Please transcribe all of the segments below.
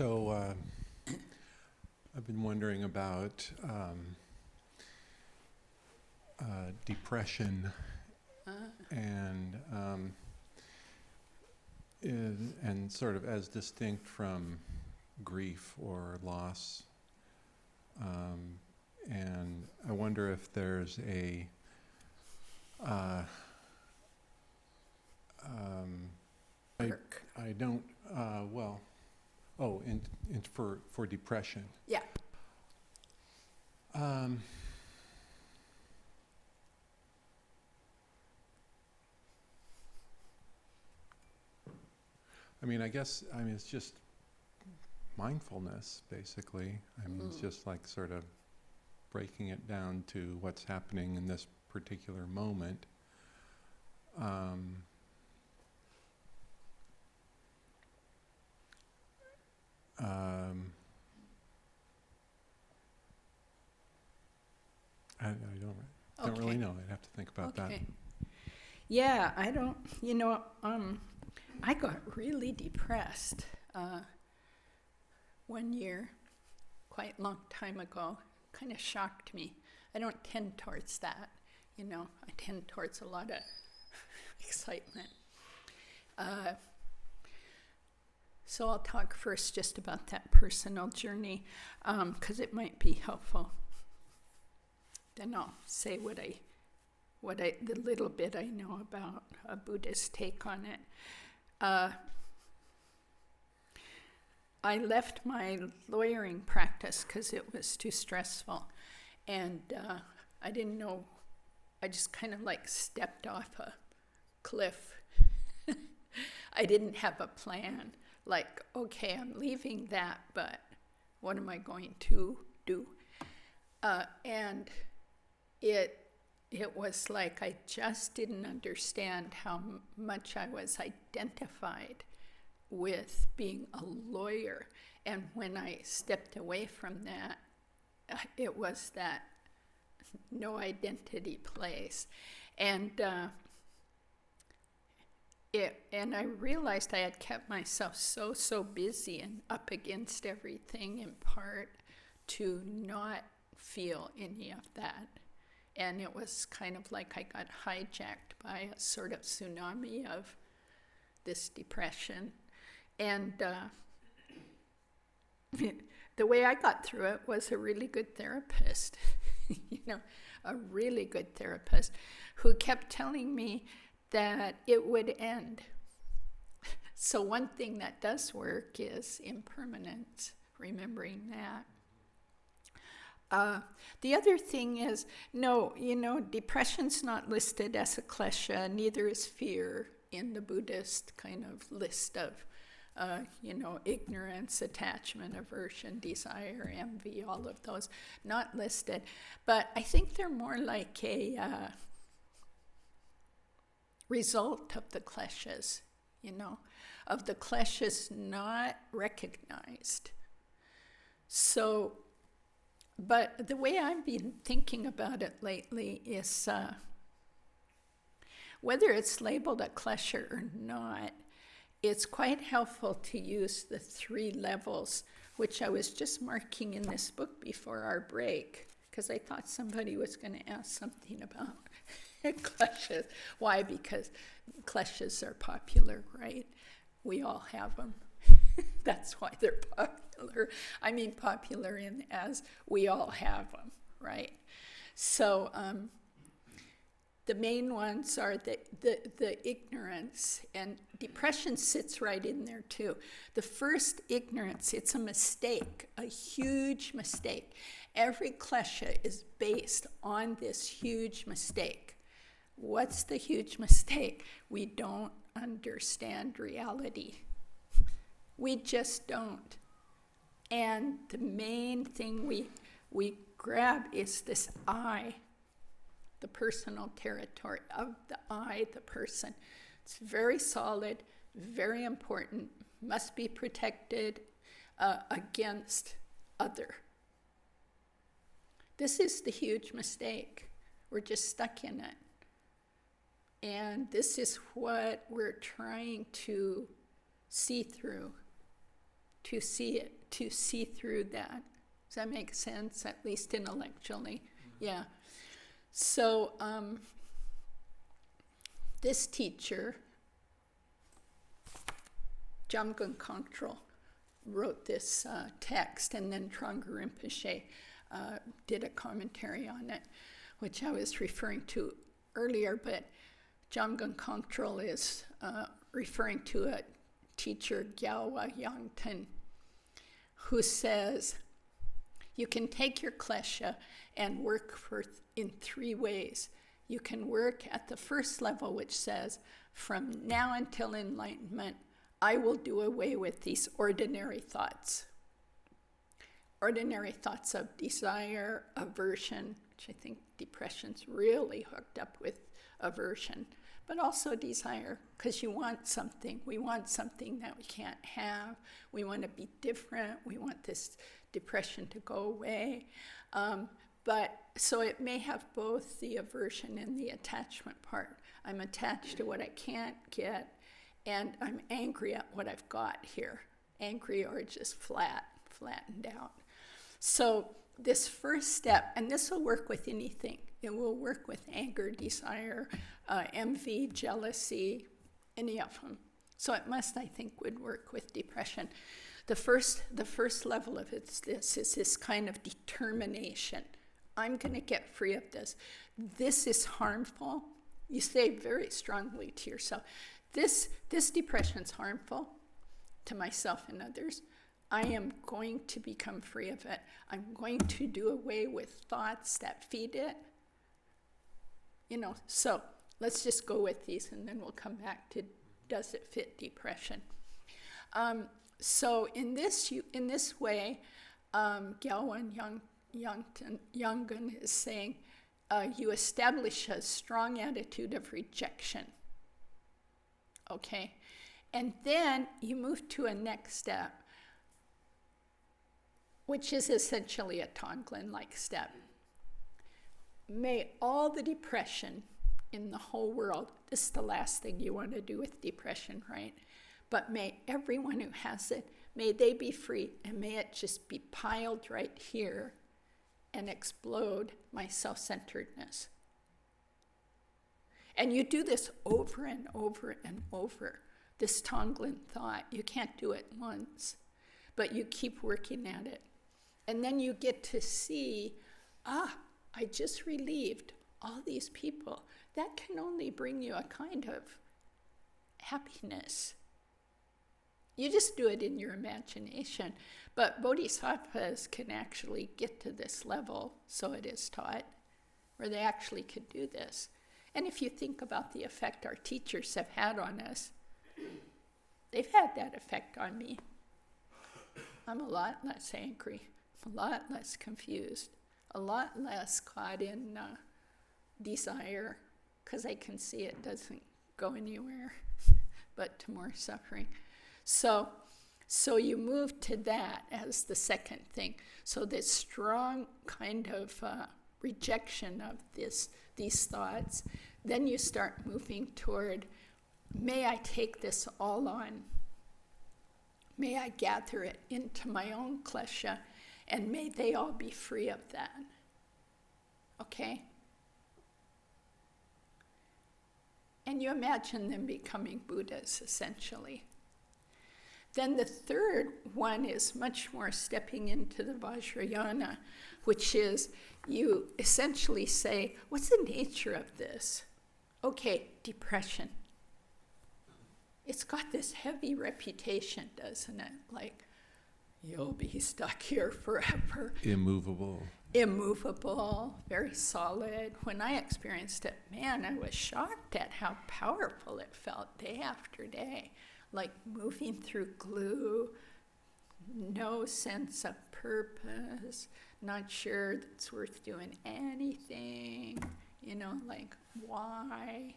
So I've been wondering about depression and and sort of as distinct from grief or loss. And I wonder if there's a I don't for depression. Yeah. It's just mindfulness, basically. It's just like sort of breaking it down to what's happening in this particular moment. I don't really know. I'd have to think about that. Yeah, I don't, I got really depressed one year, quite a long time ago. Kind of shocked me. I don't tend towards that, I tend towards a lot of excitement. So I'll talk first just about that personal journey, because it might be helpful. Then I'll say the little bit I know about a Buddhist take on it. I left my lawyering practice because it was too stressful, and I didn't know. I just kind of like stepped off a cliff. I didn't have a plan. Like, okay, I'm leaving that, but what am I going to do? And it was like I just didn't understand how much I was identified with being a lawyer. And when I stepped away from that, it was that no identity place. And I realized I had kept myself so busy and up against everything, in part to not feel any of that. And it was kind of like I got hijacked by a sort of tsunami of this depression. And the way I got through it was a really good therapist, a really good therapist who kept telling me that it would end. So one thing that does work is impermanence, remembering that. The other thing is, depression's not listed as a klesha, neither is fear in the Buddhist kind of list of, ignorance, attachment, aversion, desire, envy, all of those, not listed. But I think they're more like a result of the kleshas, of the kleshas not recognized. So, but the way I've been thinking about it lately is whether it's labeled a klesha or not, it's quite helpful to use the 3 levels, which I was just marking in this book before our break, because I thought somebody was going to ask something about kleshas. Why? Because kleshas are popular, right? We all have them. That's why they're popular. I mean popular in as we all have them, right? So the main ones are the ignorance, and depression sits right in there too. The first, ignorance, it's a mistake, a huge mistake. Every klesha is based on this huge mistake. What's the huge mistake? We don't understand reality. We just don't. And the main thing we grab is this I, the personal territory of the I, the person. It's very solid, very important, must be protected against other. This is the huge mistake. We're just stuck in it. And this is what we're trying to see through. to see it, to see through that. Does that make sense? At least intellectually. Yeah. So this teacher, Jamgon Kongtrul, wrote this text, and then Trungpa Rinpoche did a commentary on it, which I was referring to earlier, but Jamgon Kongtrul is referring to a teacher, Gyalwa Yangten, who says, you can take your klesha and work in 3 ways. You can work at the first level, which says, from now until enlightenment, I will do away with these ordinary thoughts. Ordinary thoughts of desire, aversion, which I think depression's really hooked up with aversion, but also desire, because you want something. We want something that we can't have. We want to be different. We want this depression to go away. But so it may have both the aversion and the attachment part. I'm attached to what I can't get, and I'm angry at what I've got here. Angry or just flattened out. So this first step, and this will work with anything. It will work with anger, desire, envy, jealousy, any of them. So it must, I think, would work with depression. The first level of it is this kind of determination. I'm going to get free of this. This is harmful. You say very strongly to yourself, this depression's harmful to myself and others. I am going to become free of it. I'm going to do away with thoughts that feed it. So let's just go with these, and then we'll come back to, does it fit depression? So in this way, Gyalwan Yangon is saying, you establish a strong attitude of rejection. Okay? And then you move to a next step, which is essentially a Tonglen-like step. May all the depression in the whole world, this is the last thing you want to do with depression, right? But may everyone who has it, may they be free, and may it just be piled right here and explode my self-centeredness. And you do this over and over and over, this Tonglen thought. You can't do it once, but you keep working at it. And then you get to see, I just relieved all these people. That can only bring you a kind of happiness. You just do it in your imagination. But bodhisattvas can actually get to this level, so it is taught, where they actually could do this. And if you think about the effect our teachers have had on us, they've had that effect on me. I'm a lot less angry, a lot less confused, a lot less caught in desire, because I can see it doesn't go anywhere but to more suffering. So you move to that as the second thing. So this strong kind of rejection of these thoughts. Then you start moving toward, may I take this all on? May I gather it into my own klesha, and may they all be free of that. Okay? And you imagine them becoming Buddhas, essentially. Then the third one is much more stepping into the Vajrayana, which is you essentially say, what's the nature of this? Okay, depression. It's got this heavy reputation, doesn't it? Like, you'll be stuck here forever. Immovable. Immovable, very solid. When I experienced it, man, I was shocked at how powerful it felt day after day. Like moving through glue, no sense of purpose, not sure that it's worth doing anything, like why,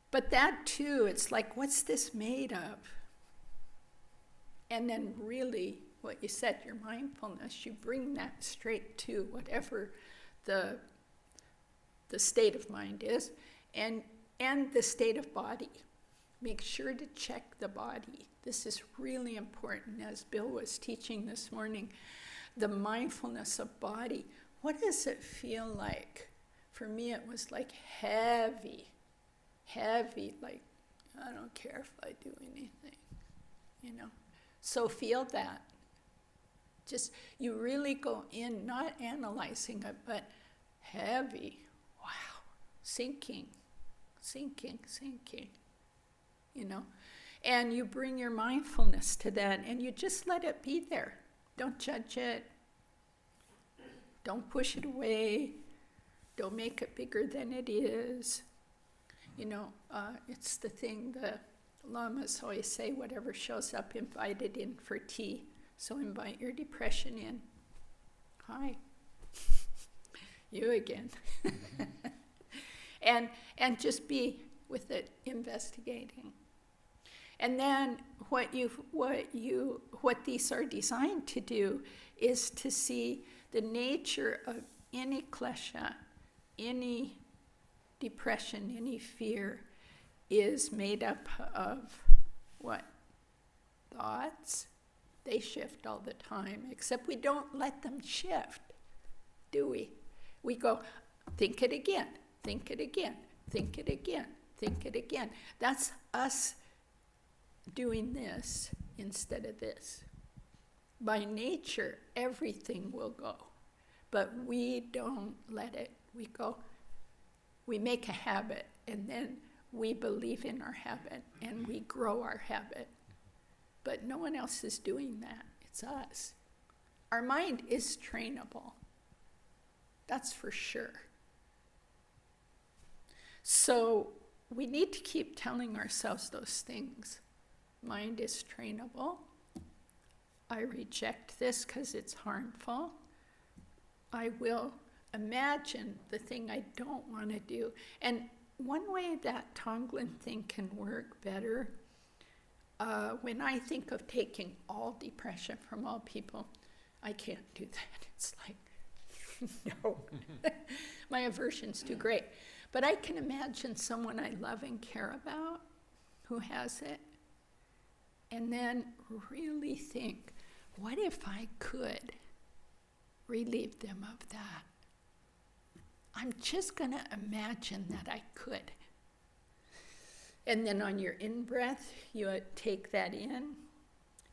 But that too, it's like, what's this made of? And then really, what you said, your mindfulness, you bring that straight to whatever the state of mind is, and the state of body. make sure to check the body. This is really important, as Bill was teaching this morning. The mindfulness of body. What does it feel like? For me, it was like heavy, like I don't care if I do anything, you know. So feel that. Just, you really go in, not analyzing it, but heavy. Wow. Sinking, you know. And you bring your mindfulness to that, and you just let it be there. Don't judge it. Don't push it away. Don't make it bigger than it is. You know, it's the thing the lamas always say, whatever shows up, invited in for tea. So invite your depression in. Hi. You again. And just be with it, investigating. And then what these are designed to do is to see the nature of any klesha, any depression, any fear is made up of what? Thoughts. They shift all the time, except we don't let them shift, do we? We go, think it again, think it again, think it again, think it again. That's us doing this instead of this. By nature, everything will go, but we don't let it. We go, we make a habit, and then we believe in our habit, and we grow our habit. But no one else is doing that. It's us. Our mind is trainable. That's for sure. So we need to keep telling ourselves those things. Mind is trainable. I reject this because it's harmful. I will imagine the thing I don't want to do. And one way that Tonglen thing can work better, when I think of taking all depression from all people, I can't do that. It's like, no. My aversion's too great. But I can imagine someone I love and care about who has it, and then really think, what if I could relieve them of that? I'm just going to imagine that I could. And then on your in-breath, you take that in.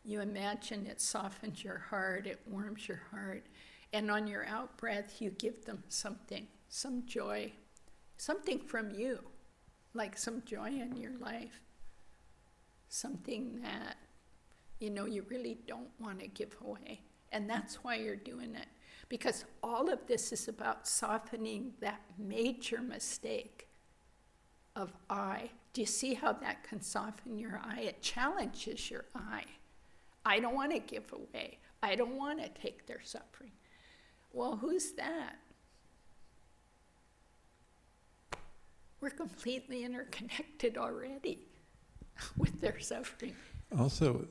You imagine it softens your heart, it warms your heart. And on your out-breath, you give them something, some joy, something from you, like some joy in your life, something that, you know, you really don't want to give away. And that's why you're doing it. Because all of this is about softening that major mistake of I. Do you see how that can soften your I? It challenges your I. I don't want to give away. I don't want to take their suffering. Well, who's that? We're completely interconnected already with their suffering. Also,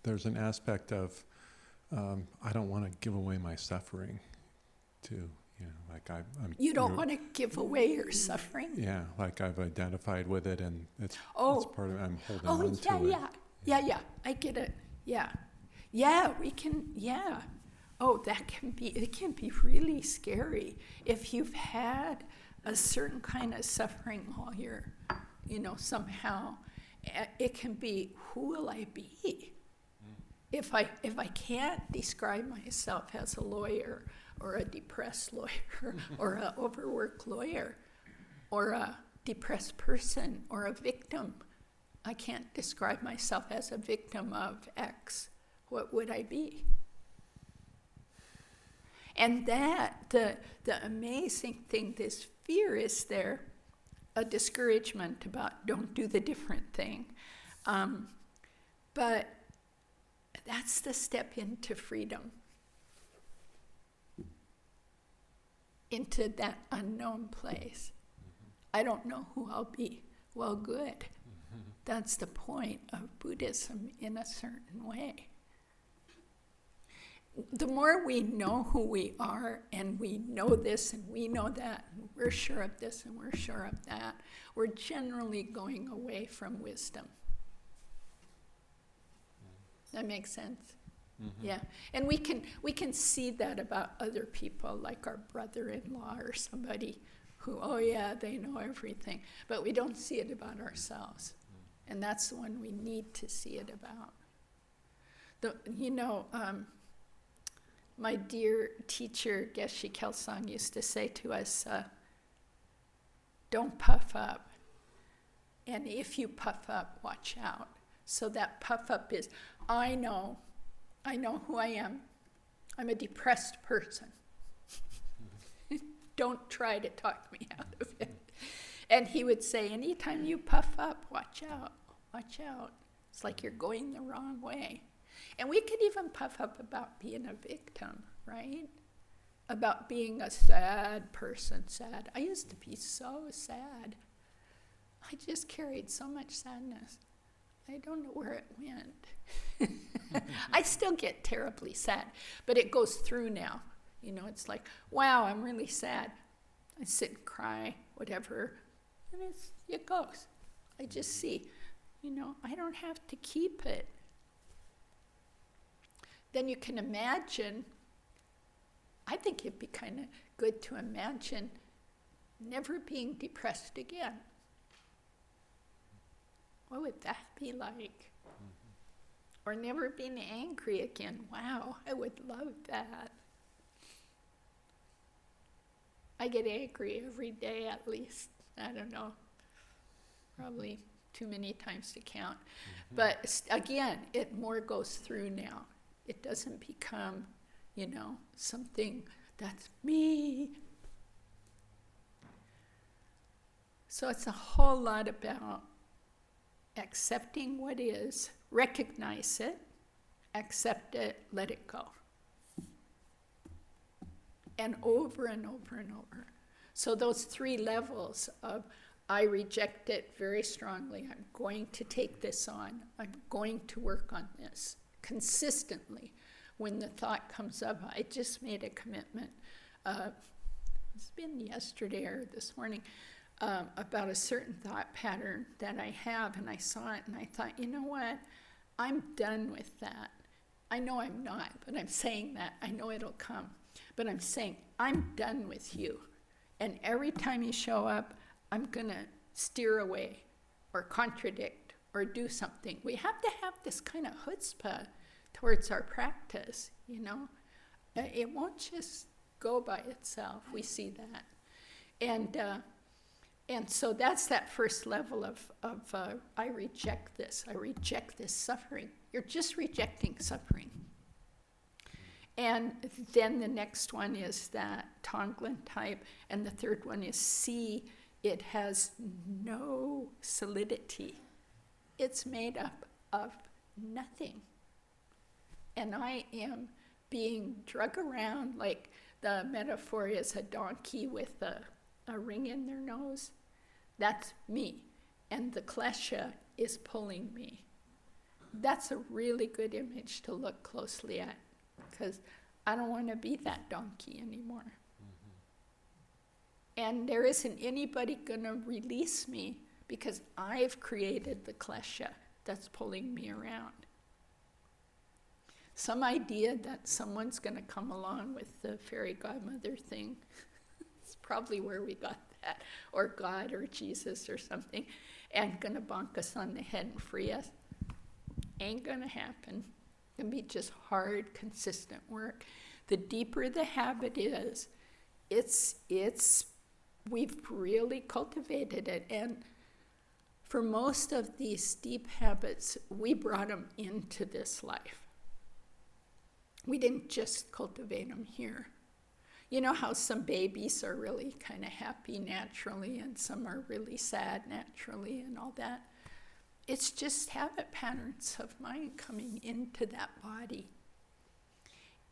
there's an aspect of I don't want to give away my suffering too. You know, like I'm. You don't want to give away your suffering? Yeah, like I've identified with it, and it's part of. I'm holding on to it. Yeah. I get it. Yeah. We can. Yeah. Oh, it can be really scary if you've had a certain kind of suffering all your, you know, somehow. It can be, who will I be? If I can't describe myself as a lawyer, or a depressed lawyer, or an overworked lawyer, or a depressed person, or a victim, I can't describe myself as a victim of X. What would I be? And that, the amazing thing, this fear is there, a discouragement about don't do the different thing. But that's the step into freedom, into that unknown place. I don't know who I'll be. Well, good. That's the point of Buddhism in a certain way. The more we know who we are, and we know this and we know that, and we're sure of this and we're sure of that, we're generally going away from wisdom. That makes sense? Mm-hmm. Yeah. And we can see that about other people, like our brother-in-law or somebody who, oh yeah, they know everything. But we don't see it about ourselves. And that's the one we need to see it about. My dear teacher, Geshe Kelsang, used to say to us, don't puff up. And if you puff up, watch out. So that puff up is, I know who I am. I'm a depressed person. Don't try to talk me out of it. And he would say, anytime you puff up, watch out, watch out. It's like you're going the wrong way. And we could even puff up about being a victim, right? About being a sad person, sad. I used to be so sad. I just carried so much sadness. I don't know where it went. I still get terribly sad, but it goes through now. It's like, wow, I'm really sad. I sit and cry, whatever, and it goes. I just see, I don't have to keep it. Then you can imagine, I think it'd be kind of good to imagine never being depressed again. What would that be like? Or never being angry again. Wow, I would love that. I get angry every day at least. I don't know, probably too many times to count. But again, it more goes through now. It doesn't become, something that's me. So it's a whole lot about accepting what is, recognize it, accept it, let it go. And over and over and over. So those 3 levels of, I reject it very strongly. I'm going to take this on. I'm going to work on this consistently. When the thought comes up, I just made a commitment. It's been yesterday or this morning about a certain thought pattern that I have, and I saw it and I thought, you know what? I'm done with that. I know I'm not, but I'm saying that. I know it'll come. But I'm saying, I'm done with you. And every time you show up, I'm going to steer away or contradict or do something. We have to have this kind of chutzpah towards our practice, It won't just go by itself. We see that. And so that's that first level of I reject this. I reject this suffering. You're just rejecting suffering. And then the next one is that Tonglen type, and the third one is C. It has no solidity. It's made up of nothing. And I am being drug around, like the metaphor is a donkey with a ring in their nose. That's me. And the klesha is pulling me. That's a really good image to look closely at, because I don't want to be that donkey anymore. And there isn't anybody going to release me, because I've created the klesha that's pulling me around. Some idea that someone's going to come along with the fairy godmother thing. It's probably where we got that. Or God or Jesus or something. And going to bonk us on the head and free us. Ain't going to happen. It's going to be just hard, consistent work. The deeper the habit is, we've really cultivated it. And for most of these deep habits, we brought them into this life. We didn't just cultivate them here. You know how some babies are really kind of happy naturally and some are really sad naturally and all that? It's just habit patterns of mind coming into that body.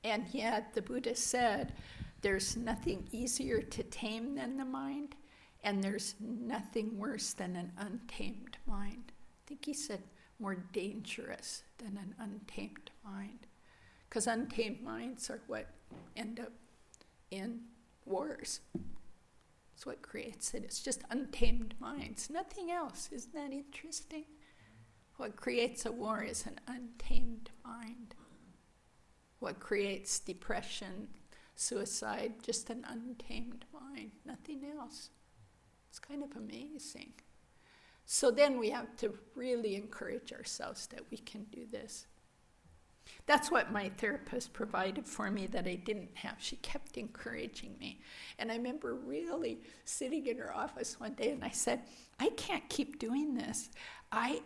And yet the Buddha said there's nothing easier to tame than the mind, and there's nothing worse than an untamed mind. I think he said more dangerous than an untamed mind. Because untamed minds are what end up in wars. It's what creates it. It's just untamed minds, nothing else. Isn't that interesting? What creates a war is an untamed mind. What creates depression, suicide, just an untamed mind, nothing else. It's kind of amazing. So then we have to really encourage ourselves that we can do this. That's what my therapist provided for me that I didn't have. She kept encouraging me. And I remember really sitting in her office one day and I said, I can't keep doing this. I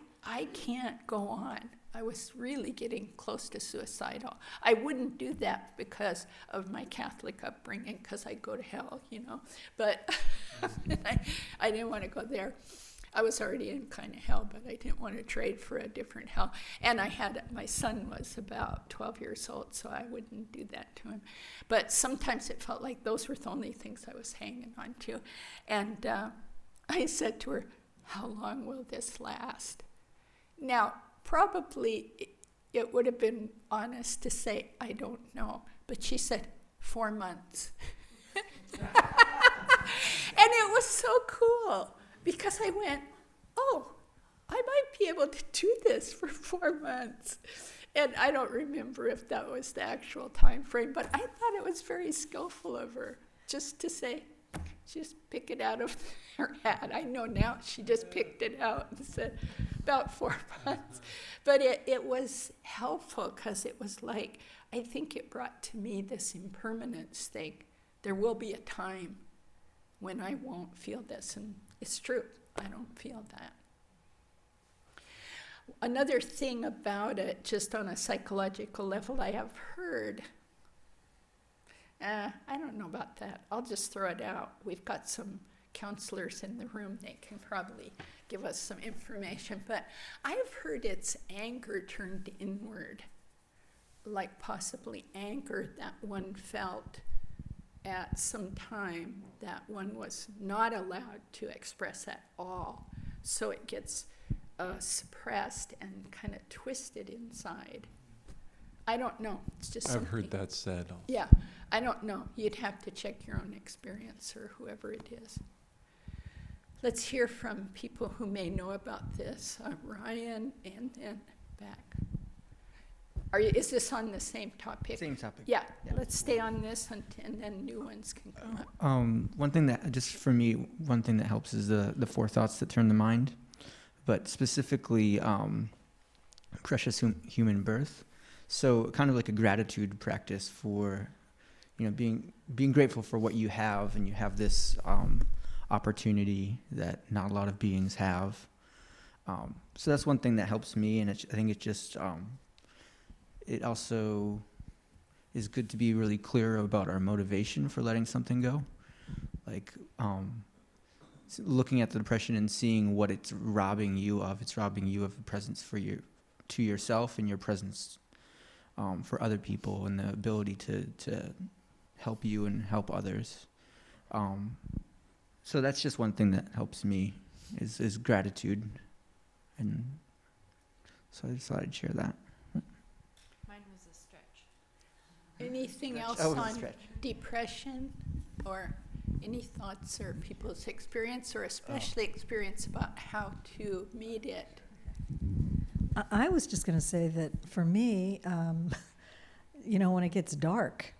can't go on. I was really getting close to suicidal. I wouldn't do that because of my Catholic upbringing, because I'd go to hell, you know. But I didn't want to go there. I was already in kind of hell, but I didn't want to trade for a different hell. And my son was about 12 years old, so I wouldn't do that to him. But sometimes it felt like those were the only things I was hanging on to. And I said to her, how long will this last? Now, probably it would have been honest to say, I don't know. But she said, 4 months. And it was so cool. Because I went, oh, I might be able to do this for 4 months. And I don't remember if that was the actual time frame, but I thought it was very skillful of her just to say, just pick it out of her hat. I know now she just picked it out and said about 4 months. But it was helpful because it was like, I think it brought to me this impermanence thing. There will be a time when I won't feel this, and it's true, I don't feel that. Another thing about it, just on a psychological level, I have heard, I don't know about that, I'll just throw it out. We've got some counselors in the room, they can probably give us some information, but I've heard it's anger turned inward, like possibly anger that one felt at some time that one was not allowed to express at all. So it gets suppressed and kind of twisted inside. I don't know. It's just something. I've heard that said also. Yeah, I don't know. You'd have to check your own experience or whoever it is. Let's hear from people who may know about this. Ryan and then back. Is this on the same topic? Same topic. Yeah. Let's stay on this and then new ones can come up. One thing that, just for me, one thing that helps is the 4 thoughts that turn the mind, but specifically precious human birth. So kind of like a gratitude practice for, being grateful for what you have, and you have this opportunity that not a lot of beings have. So that's one thing that helps me, and I think it just... it also is good to be really clear about our motivation for letting something go. Like looking at the depression and seeing what it's robbing you of. It's robbing you of the presence to yourself, and your presence for other people, and the ability to help you and help others. So that's just one thing that helps me is gratitude. And so I just thought I'd share that. Anything else on depression, or any thoughts or people's experience, or especially experience about how to meet it? I was just going to say that for me, when it gets dark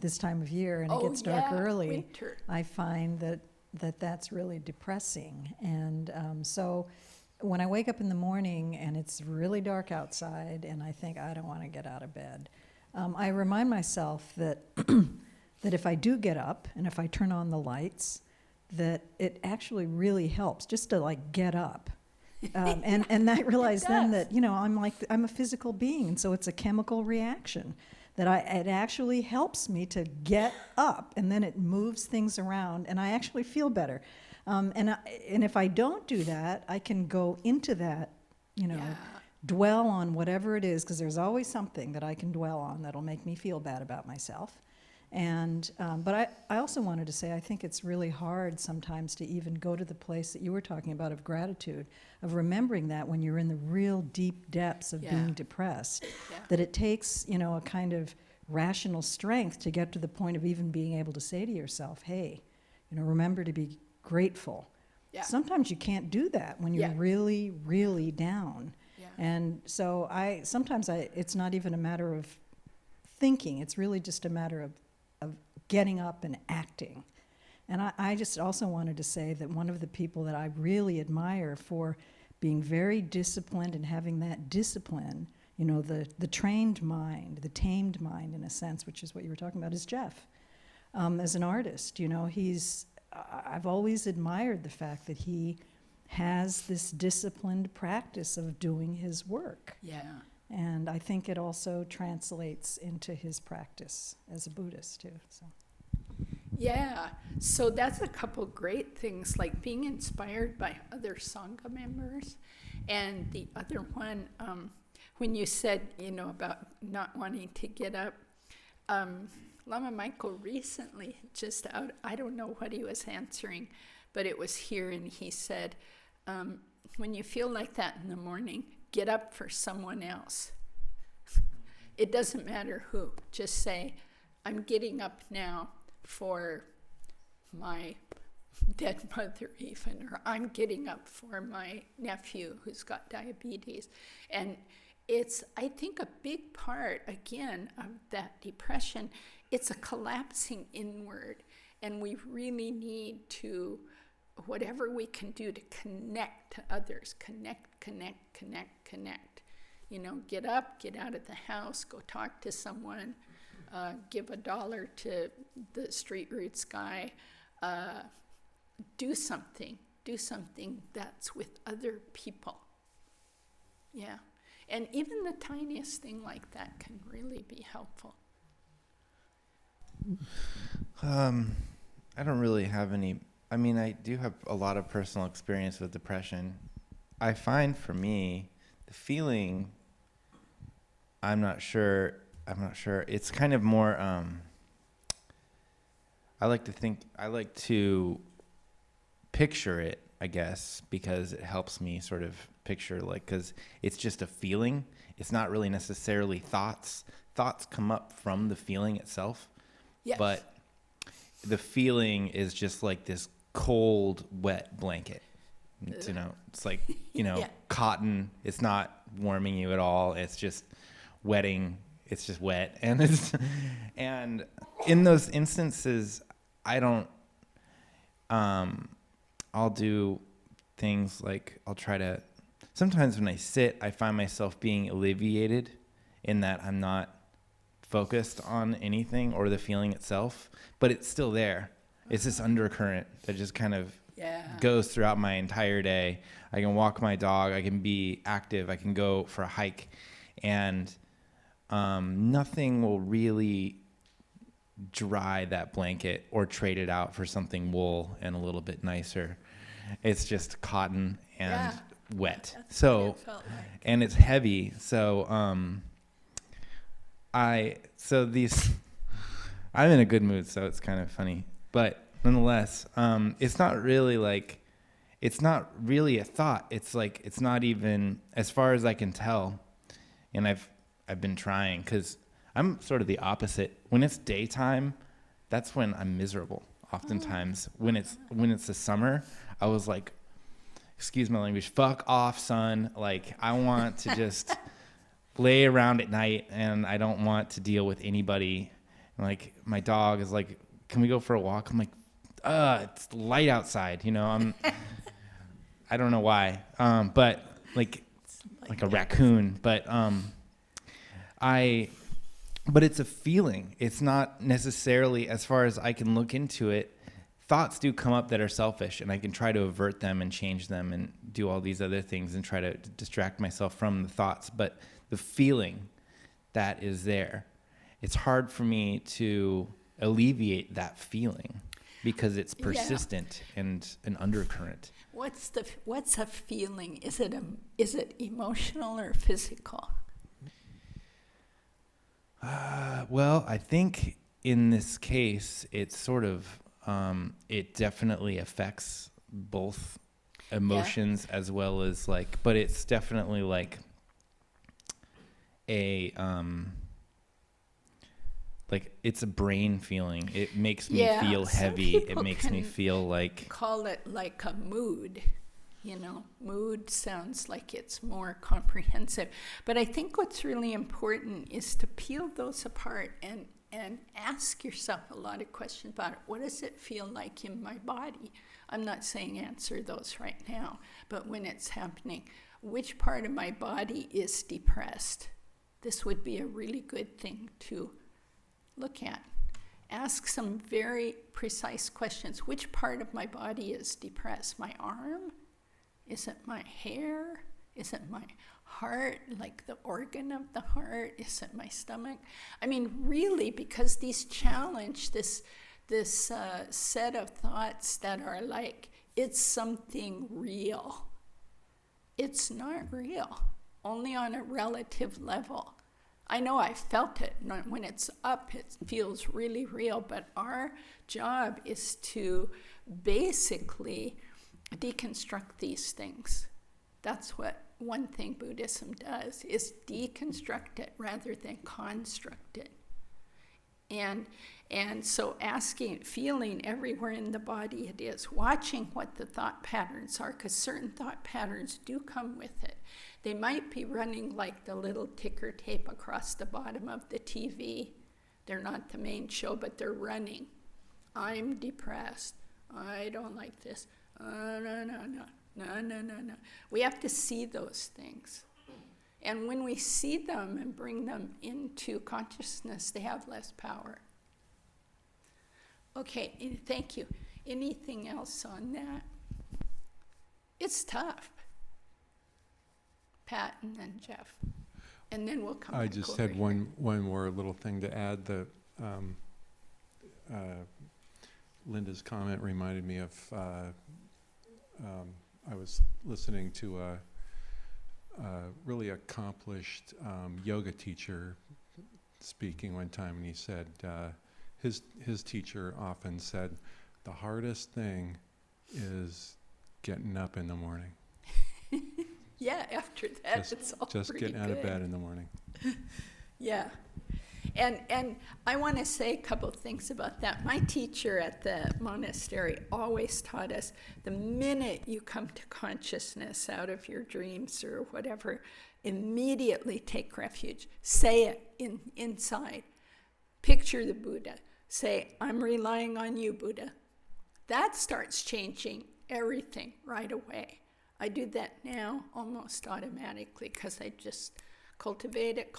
this time of year, and it gets dark early, winter. I find that's really depressing. And so when I wake up in the morning and it's really dark outside and I think I don't want to get out of bed, I remind myself that that if I do get up and if I turn on the lights, that it actually really helps just to get up. And I realize then that, I'm a physical being, and so it's a chemical reaction that it actually helps me to get up, and then it moves things around, and I actually feel better. And if I don't do that, I can go into that, dwell on whatever it is, because there's always something that I can dwell on that'll make me feel bad about myself. And, but I also wanted to say, I think it's really hard sometimes to even go to the place that you were talking about of gratitude, of remembering that when you're in the real deep depths of being depressed, that it takes, you know, a kind of rational strength to get to the point of even being able to say to yourself, hey, you know, remember to be grateful. Sometimes you can't do that when you're really, really down. And so sometimes it's not even a matter of thinking, it's really just a matter of getting up and acting. And I just also wanted to say that one of the people that I really admire for being very disciplined and having that discipline, you know, the trained mind, the tamed mind in a sense, which is what you were talking about, is Jeff. As an artist, you know, I've always admired the fact that he has this disciplined practice of doing his work. And I think it also translates into his practice as a Buddhist too. So that's a couple great things, like being inspired by other Sangha members. And the other one, when you said, you know, about not wanting to get up, Lama Michael recently, just out, I don't know what he was answering, but it was here, and he said, when you feel like that in the morning, get up for someone else. It doesn't matter who. Just say, I'm getting up now for my dead mother even, or I'm getting up for my nephew who's got diabetes. And it's, I think, a big part, again, of that depression. It's a collapsing inward, and we really need to, whatever we can do to connect to others, connect. You know, get up, get out of the house, go talk to someone, give $1 to the Street Roots guy, do something that's with other people. And even the tiniest thing like that can really be helpful. I don't really have any. I mean, I do have a lot of personal experience with depression. I find for me, the feeling, I'm not sure. It's kind of more, I like to picture it, I guess, because it helps me sort of picture, like, because it's just a feeling. It's not really necessarily thoughts. Thoughts come up from the feeling itself. Yes. But the feeling is just like this cold, wet blanket. You know, it's like, you know, cotton. It's not warming you at all. It's just wetting. It's just wet. And in those instances, I don't, I'll do things like sometimes when I sit, I find myself being alleviated in that I'm not focused on anything or the feeling itself, but it's still there. It's this undercurrent that just kind of goes throughout my entire day. I can walk my dog, I can be active, I can go for a hike, and nothing will really dry that blanket or trade it out for something wool and a little bit nicer. It's just cotton and wet. So, and it's heavy. So, I'm in a good mood, so it's kind of funny. But nonetheless, it's not really a thought. It's like, it's not even, as far as I can tell, and I've been trying, because I'm sort of the opposite. When it's daytime, that's when I'm miserable. Oftentimes, when it's the summer, I was like, excuse my language, fuck off, son. Like, I want to just lay around at night, and I don't want to deal with anybody. And like, my dog is like, can we go for a walk? I'm like, it's light outside, you know. I don't know why, but like a raccoon. But but it's a feeling. It's not necessarily, as far as I can look into it, thoughts do come up that are selfish, and I can try to avert them and change them and do all these other things and try to distract myself from the thoughts. But the feeling that is there, it's hard for me to alleviate that feeling because it's persistent and an undercurrent. What's a feeling? Is it emotional or physical? Well, I think in this case, it's sort of, it definitely affects both emotions as well as like, but it's definitely like a, like it's a brain feeling. It makes me feel some heavy. It people makes me can feel like, call it like a mood. You know, mood sounds like it's more comprehensive. But I think what's really important is to peel those apart and ask yourself a lot of questions about it. What does it feel like in my body? I'm not saying answer those right now, but when it's happening, which part of my body is depressed? This would be a really good thing to look at. Ask some very precise questions. Which part of my body is depressed? My arm? Is it my hair? Is it my heart, like the organ of the heart? Is it my stomach? I mean, really, because these challenge this set of thoughts that are like, it's something real. It's not real, only on a relative level. I know I felt it. When it's up, it feels really real, but our job is to basically deconstruct these things. That's what one thing Buddhism does, is deconstruct it rather than construct it. And so asking, feeling everywhere in the body it is, watching what the thought patterns are, because certain thought patterns do come with it. They might be running like the little ticker tape across the bottom of the TV. They're not the main show, but they're running. I'm depressed. I don't like this. No. We have to see those things. And when we see them and bring them into consciousness, they have less power. Okay, thank you. Anything else on that? It's tough. Pat and then Jeff. And then we'll come I back just over had here. one more little thing to add. The Linda's comment reminded me of I was listening to a really accomplished yoga teacher speaking one time, and he said his teacher often said, the hardest thing is getting up in the morning. Yeah, after that, it's all Just pretty getting out of good. bed in the morning. Yeah. And I want to say a couple things about that. My teacher at the monastery always taught us, the minute you come to consciousness out of your dreams or whatever, immediately take refuge. Say it inside. Picture the Buddha. Say, I'm relying on you, Buddha. That starts changing everything right away. I do that now almost automatically because I just cultivate it.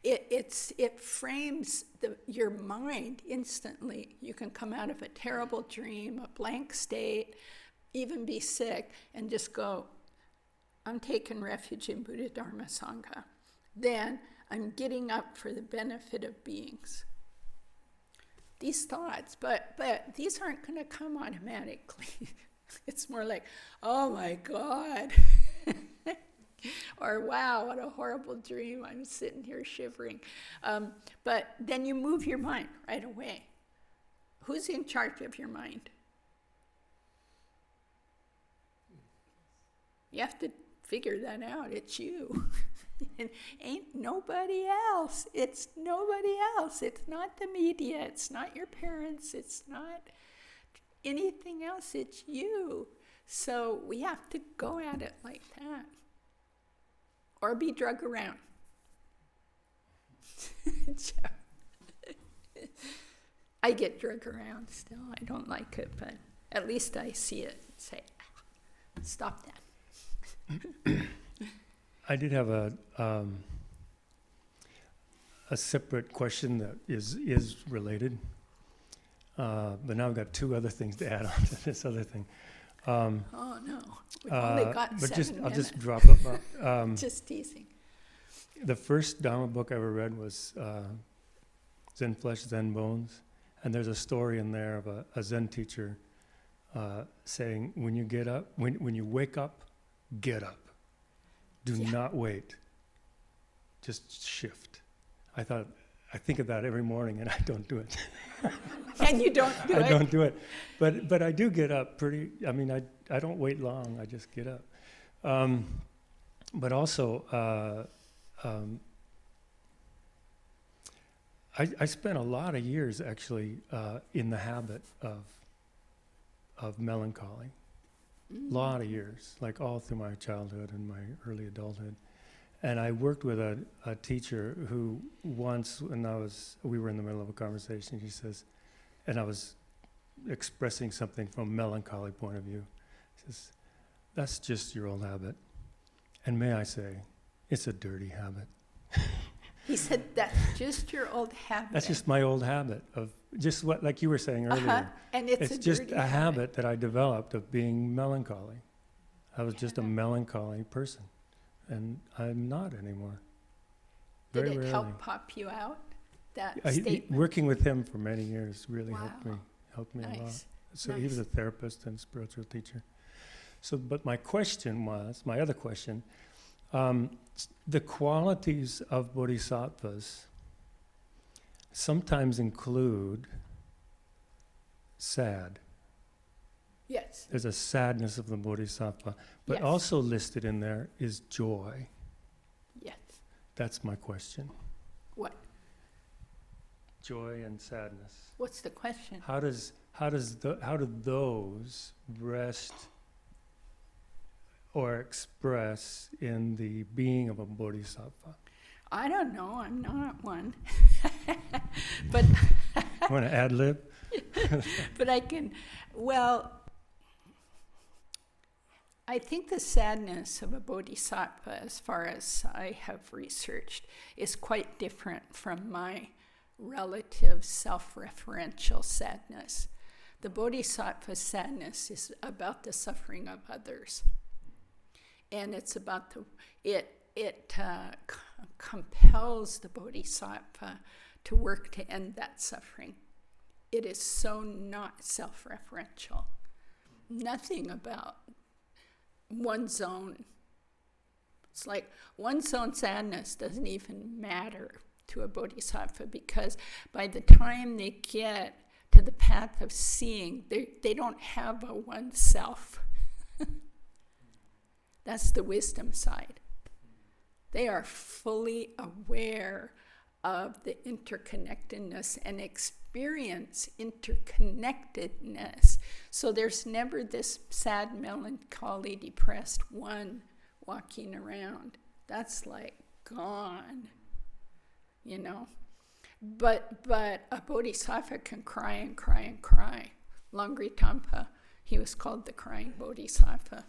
It frames your mind instantly. You can come out of a terrible dream, a blank state, even be sick, and just go, I'm taking refuge in Buddha, Dharma, Sangha. Then I'm getting up for the benefit of beings. These thoughts, but these aren't going to come automatically. It's more like, oh my God. Or, wow, what a horrible dream. I'm sitting here shivering. But then you move your mind right away. Who's in charge of your mind? You have to figure that out. It's you. And ain't nobody else. It's nobody else. It's not the media. It's not your parents. It's not anything else. It's you. So we have to go at it like that. Or be drug around. I get drug around still. I don't like it, but at least I see it and say, stop that. I did have a separate question that is related, but now I've got two other things to add on to this other thing. Oh no, we've only got but 7 minutes. I'll just drop it. Just teasing. The first Dharma book I ever read was Zen Flesh, Zen Bones, and there's a story in there of a Zen teacher saying, when you get up, when you wake up, get up. Do not wait. Just shift. I thought I think of that every morning, and I don't do it. And you don't do I it? don't do it. But I do get up pretty, I mean, I don't wait long, I just get up. But also, I spent a lot of years actually in the habit of melancholy. Lot of years, like all through my childhood and my early adulthood. And I worked with a teacher who once, when we were in the middle of a conversation, he says, and I was expressing something from a melancholy point of view. He says, "That's just your old habit." And may I say, it's a dirty habit. He said, "That's just your old habit." That's just my old habit of just what, like you were saying earlier. And it's just dirty a habit that I developed of being melancholy. I was just a Yeah. melancholy person, and I'm not anymore. Did Very it rarely. help pop you out, that He- statement? working with him for many years really Wow. helped me a lot. Nice. So he was a Nice. therapist and spiritual teacher. So, but my other question, the qualities of bodhisattvas sometimes include sad. Yes. There's a sadness of the bodhisattva, but Yes. also listed in there is joy. Yes. That's my question. What? Joy and sadness. What's the question? How do those rest or express in the being of a bodhisattva? I don't know. I'm not one. But Want to ad lib? but I can, well, I think the sadness of a bodhisattva, as far as I have researched, is quite different from my relative self-referential sadness. The bodhisattva sadness is about the suffering of others. And it's about it compels the bodhisattva to work to end that suffering. It is so not self-referential. Nothing about one's own. It's like one's own sadness doesn't even matter to a bodhisattva, because by the time they get to the path of seeing, they don't have a oneself. That's the wisdom side. They are fully aware of the interconnectedness and experience interconnectedness. So there's never this sad, melancholy, depressed one walking around. That's like gone, you know. But a bodhisattva can cry and cry and cry. Langritampa, he was called the crying bodhisattva.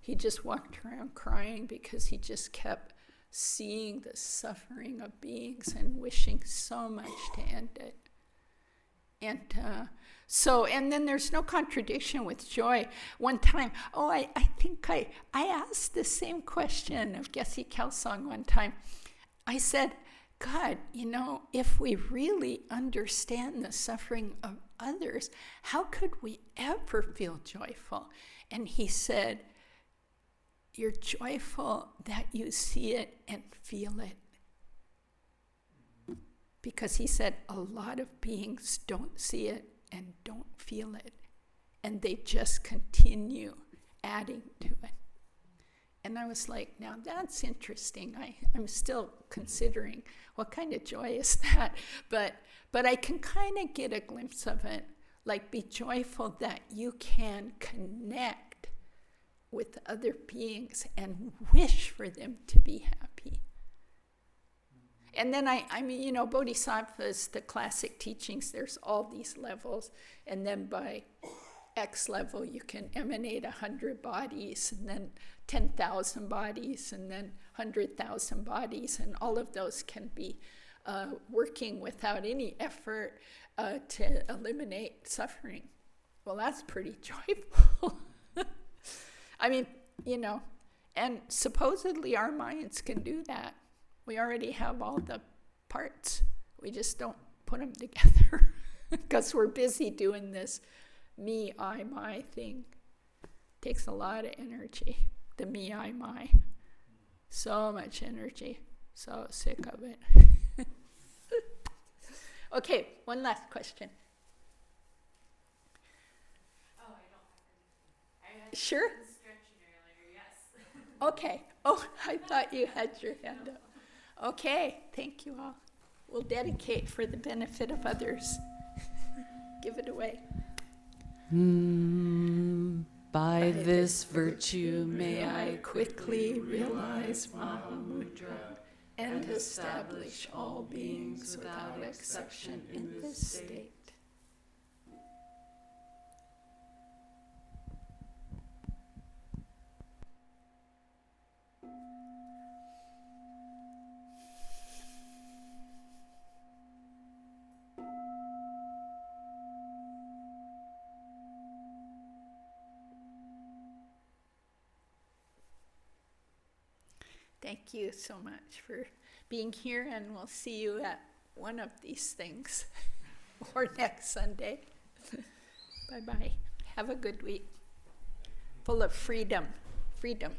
He just walked around crying because he just kept seeing the suffering of beings and wishing so much to end it. And and then there's no contradiction with joy. One time, I think I asked the same question of Geshe Kelsang one time. I said, God, if we really understand the suffering of others, how could we ever feel joyful? And he said, you're joyful that you see it and feel it. Because he said a lot of beings don't see it and don't feel it. And they just continue adding to it. And I was like, now that's interesting. I'm still considering what kind of joy is that. But I can kind of get a glimpse of it. Like, be joyful that you can connect with other beings and wish for them to be happy. And then I mean, bodhisattvas, the classic teachings, there's all these levels. And then by X level, you can emanate 100 bodies, and then 10,000 bodies, and then 100,000 bodies. And all of those can be working without any effort to eliminate suffering. Well, that's pretty joyful. I mean, and supposedly our minds can do that. We already have all the parts. We just don't put them together because we're busy doing this me, I, my thing. Takes a lot of energy, the me, I, my. So much energy. So sick of it. Okay, one last question. Oh, I don't have any. I had Sure? been stretching earlier, yes. Okay. Oh, I thought you had your hand up. Okay, thank you all. We'll dedicate for the benefit of others. Give it away. By this virtue may I quickly realize Mahamudra And establish all beings without exception in this state. Thank you so much for being here, and we'll see you at one of these things or next Sunday. Bye-bye. Have a good week. Full of freedom. Freedom.